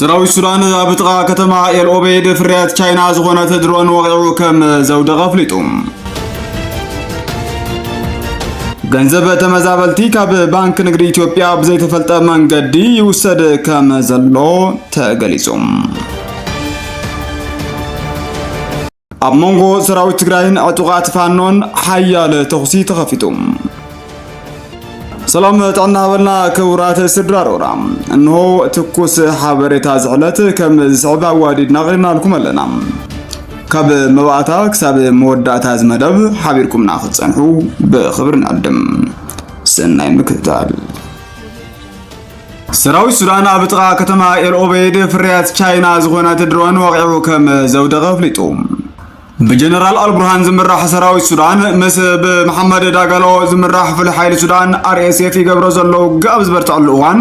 سراوي السودان بطغى كتما ኤል ኦቤይድ ፍርያት ቻይና ዝኮነት ድሮን ወቂዑ ከም ዘውደቀ ፍሊጡም ገንዘብ ተመዛበልቲ ካብ ባንክ ንግዲ ኢትዮጵያ ብዘይተፈልጠ መንገዲ ይውሰድ ከም ዘሎ ተገሊጾም ኣብ መንጎ ሰራዊት ትግራይን ዕጡቃት ፋኖን ሓያል ተኹሲ ተኸፊቱም سلام تعنا ولنا كورات سدرارورا انه تكوس حبريتا زعلت كم صعبه وادي نغرنا لكم لنا كاب مبعتا كساب موداتا زمدب حبيركم ناخذ صنحو بخبر نقدم سناي مكتال سراوي السودان ابطغا كتما ኤል ኦቤይድ ፍርያት ቻይና ዝኮነት ድሮን ወቂዑ ከም ዘውደቀ ፍሊጡም بجنرال البرهان زمراح سراوي السودان مس بمحمد داغالو زمراح في الحيل السودان RSF يقبرو زلو قابز برتعلوان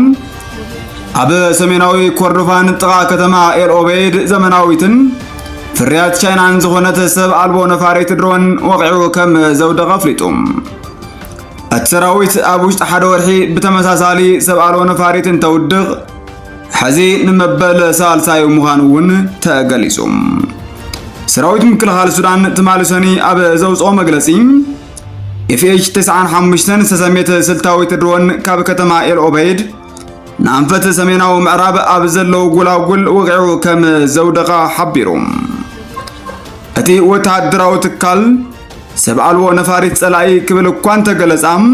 اب سميناوي كوردوفان طغا كتما ኤል ኦቤይድ زمناويتن فريات ቻይናን ዝኮነት ሰብ አልቦ ነፋሪት ድሮን ወቂዑ ከም ዘውደቀ ፍሊጡም السراويت ابوش حد ورحي بتمساسالي ሰብ አልቦ ነፋሪትን ተውድቅ حزي نمبل سالسايو مخانون تغليصوم سراويت مكلخال السودان تمالسني اب زوصو مغلصي FH95 سسميت سلتاويت درون كاب كتما ኤል ኦቤይድ نانفت سميناو معراب اب زلو غلاغل وقعو كم زودقا حبيروم اتي وتادراو تكال سبعلو نفاريت صلاي كبل كوان تغلصام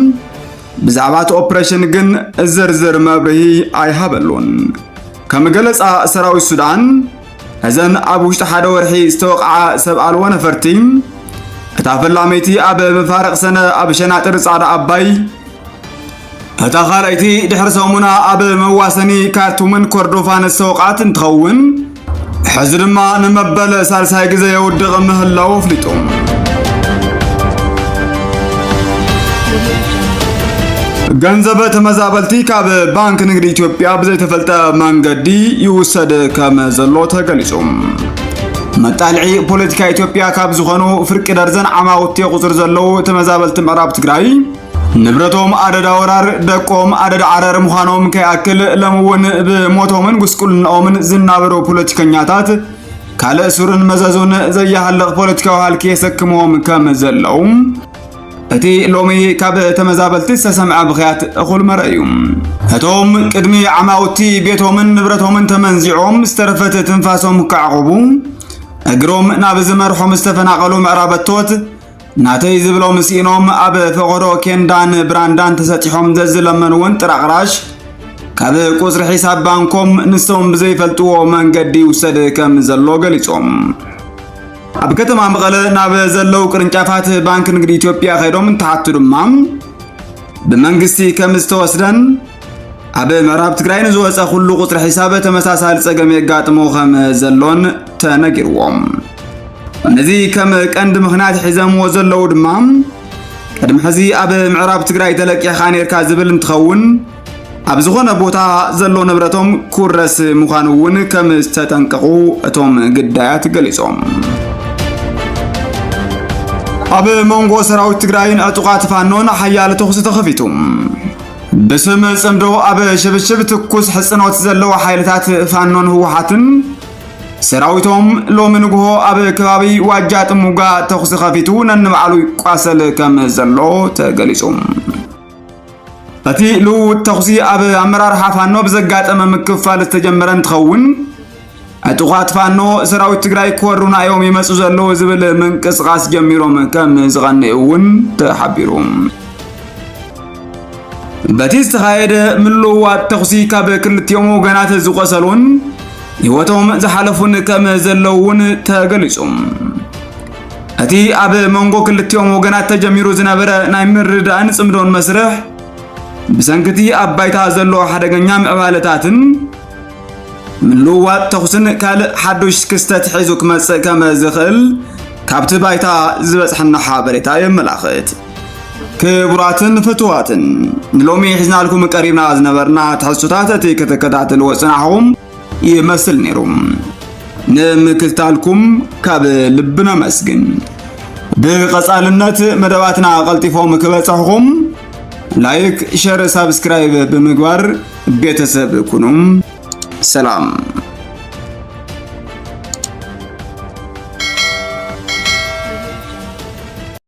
بزعبات اوبريشن جن زرزر مبرهي اي هبلون كم غلصا سراوي السودان هزن ابوش حدا ورحي استوقع سبعلو نفرتيم اتافلاميتي اب مفارق سنه اب شناطر صادا اباي اتاخاليتي دحر سومنا اب مواسني كارتومن كوردوفان السوقات انتخون حزرما نمبل سالساي غزا يودق مهلاو فليطوم ገንዘብ ተመዛበልቲ ካብ ባንክ ንግዲ ኢትዮጵያ ብዘይተፈልጠ መንገዲ ይውሰድ ከም ዘሎ ተገሊጾም መጣልዒ ፖለቲካ ኢትዮጵያ ካብ ዝኾኑ ፍርቂ ደርዘን ዓማውቲ ቁጽር ዘለው ተመዛበልቲ ምዕራብ ትግራይ ንብረቶም አደዳ ወራር ደቆም አደዳ ዓረር ምዃኖም ከያክል ለምውን ብሞቶምን ጉስቁልናኦምን ዝናበሩ ፖለቲከኛታት ካልእ ሱርን መዘዙን ዘያሃለቕ ፖለቲካዊ ሃልኪ የሰክሞም ከም ዘለው اتي لومي كاب تمزابلتي سسمع بخيات اخول مرأيوم هتوم قدمي عماوتي بيتومن نبرتومن تمنزعوم استرفت تنفاسهم كعقوبو اقروم نابز مرحوم استفناقلو معرابتوت ناتي زبلو مسينوم اب فقرو كندان براندان تساتيحوم ززلمن ونت رقراش كاب قصر حساب بانكم نستوم بزي فلتو من قدي وسد كم زلو قليصوم اب ከተማ መቀለ ናብ ዘለው ቅርንጫፋት ባንክ ንግዲ ኢትዮጵያ ኸይዶም ተሓትዱማም በመንግስቲ ከምስተወስደን አብ ምዕራብ ትግራይ ንዝወፀ ሁሉ ቁጥር ሒሳብ ተመሳሳሊ ጸገም የጋጥሞ ከም ዘሎን ተነጊርዎም እነዚህ ከም ቀንድ ምኽንያት ሒዘምዎ ዘለው ድማ ቀድም ሕዚ አብ ምዕራብ ትግራይ ተለቂኻ ነርካ ዝብል እንትኸውን ኣብ ዝኾነ ቦታ ዘሎ ንብረቶም ኩረስ ምዃኑውን ከም ዝተጠንቀቁ እቶም ግዳያት ገሊጾም اب مونغو سراويت تግራይን ዕጡቃት ፋኖን ሓያል ተኹሲ ተኸፊቱም በስም ጽምዶ اب ሽብሽብ ትኩስ ሕጽኖት ዘለው ሓይልታት ፋኖን ህወሓትን ሰራዊቶም ሎምንጎ اب ከባቢ ዋጃ ጥሙጋ ተኹሲ ኸፊቱ ነንባዕሉ ይቋሰል ከም ዘሎ ተገሊጾም እቲ ሉ ተኹሲ اب አመራር ፋኖ በዘጋጠመ ምክፋል ተጀመረን ተኸውን ዕጡቃት ፋኖ ሰራዊት ትግራይ ኮሩና ዮም ይመጹ ዘለው ዝብል መንቀስቃስ ጀሚሮም ከም ዝغنيውን ተሓቢሮም በቲስ ተኻየደ ምሉዋት ተኹሲ ካብ ክልቲኦም ወገናት ዝቆሰሉን ህይወቶም ዝሓለፉን ከም ዘለውን ተገሊጾም እቲ ኣብ መንጎ ክልቲኦም ወገናት ተጀሚሩ ዝነበረ ናይ ምርዳእን ጽምዶን መስርሕ ብሰንክቲ አባይታ ዘሎ ሓደገኛ ምዕባለታትን ምሉዋት ተኹስን ካል ሓዱሽ ክስተት ሒዙክ መጽእ ከም ዝኽእል ካብቲ ባይታ ዝበጽሕና ሓበሬታ የመላኽት ክቡራትን ፍቱዋትን ንሎሚ ሒዝናልኩም ቀሪብና ዝነበርና ተሕሱታት እቲ ከተከታተሉ ወጽናኹም ይመስል ነይሩም ንምክትታልኩም ካብ ልብና መስግን ብቐጻልነት መደባትና ቀልጢፎም ክበጽሕኩም لايك شير سبسكرايب بمقبار بيتسب كنوم سلام